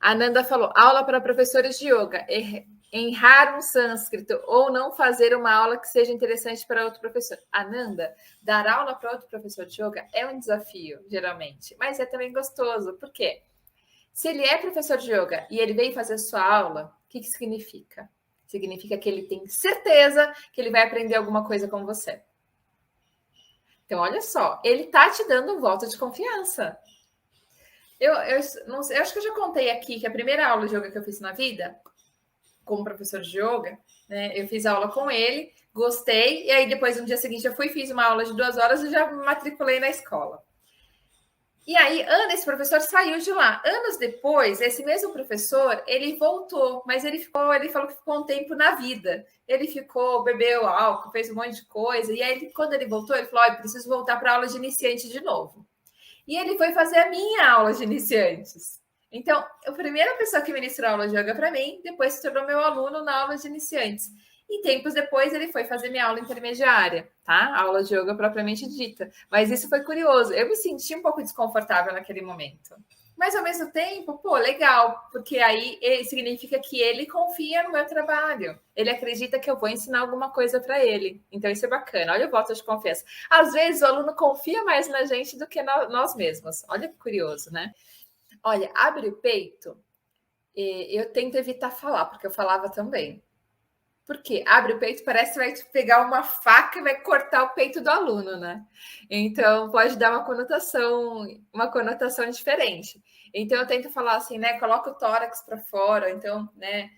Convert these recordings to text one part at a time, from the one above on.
A Nanda falou, aula para professores de yoga. Errar um sânscrito ou não fazer uma aula que seja interessante para outro professor. Ananda, dar aula para outro professor de yoga é um desafio, geralmente, mas é também gostoso. Por quê? Se ele é professor de yoga e ele veio fazer sua aula, o que significa? Significa que ele tem certeza que ele vai aprender alguma coisa com você. Então, olha só, ele está te dando um voto de confiança. Não sei, eu acho que eu já contei aqui que a primeira aula de yoga que eu fiz na vida, como professor de yoga, né, eu fiz aula com ele, gostei, e aí depois, no dia seguinte, eu fiz uma aula de 2 horas e já me matriculei na escola. E aí, esse professor saiu de lá. Anos depois, esse mesmo professor, ele voltou, mas ele falou que ficou um tempo na vida. Ele bebeu álcool, fez um monte de coisa, e aí, quando ele voltou, ele falou, preciso voltar para a aula de iniciante de novo. E ele foi fazer a minha aula de iniciantes. Então, a primeira pessoa que ministrou a aula de yoga para mim, depois se tornou meu aluno na aula de iniciantes. E tempos depois ele foi fazer minha aula intermediária, tá? A aula de yoga propriamente dita. Mas isso foi curioso. Eu me senti um pouco desconfortável naquele momento. Mas ao mesmo tempo, legal, porque aí significa que ele confia no meu trabalho. Ele acredita que eu vou ensinar alguma coisa para ele. Então isso é bacana. Olha o voto de confiança. Às vezes o aluno confia mais na gente do que nós mesmos. Olha que curioso, né? Olha, abre o peito. Eu tento evitar falar, porque eu falava também. Porque abre o peito, parece que vai pegar uma faca e vai cortar o peito do aluno, né? Então pode dar uma conotação diferente. Então eu tento falar assim, né? Coloca o tórax para fora, então, né?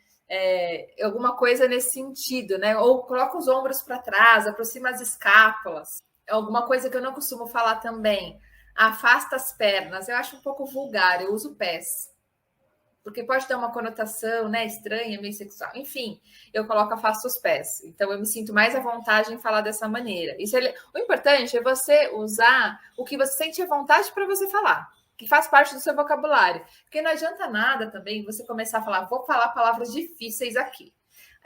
Alguma coisa nesse sentido, né? Ou coloca os ombros para trás, aproxima as escápulas. Alguma coisa que eu não costumo falar também. Afasta as pernas. Eu acho um pouco vulgar, eu uso pés. Porque pode dar uma conotação, né, estranha, meio sexual. Enfim, eu coloco afasta os pés. Então, eu me sinto mais à vontade em falar dessa maneira. O importante é você usar o que você sente à vontade para você falar, que faz parte do seu vocabulário. Porque não adianta nada também você começar a falar, vou falar palavras difíceis aqui.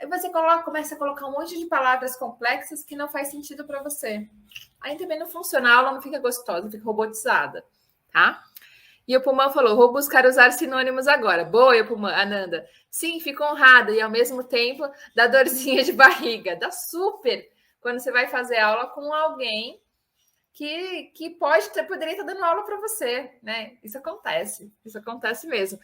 Aí você começa a colocar um monte de palavras complexas que não faz sentido para você. Aí também não funciona, a aula não fica gostosa, fica robotizada, tá? E o Pulmão falou, vou buscar usar sinônimos agora. Boa, Pulmão, Ananda. Sim, fico honrada e ao mesmo tempo dá dorzinha de barriga. Dá super quando você vai fazer aula com alguém que poderia estar dando aula para você, né? Isso acontece mesmo.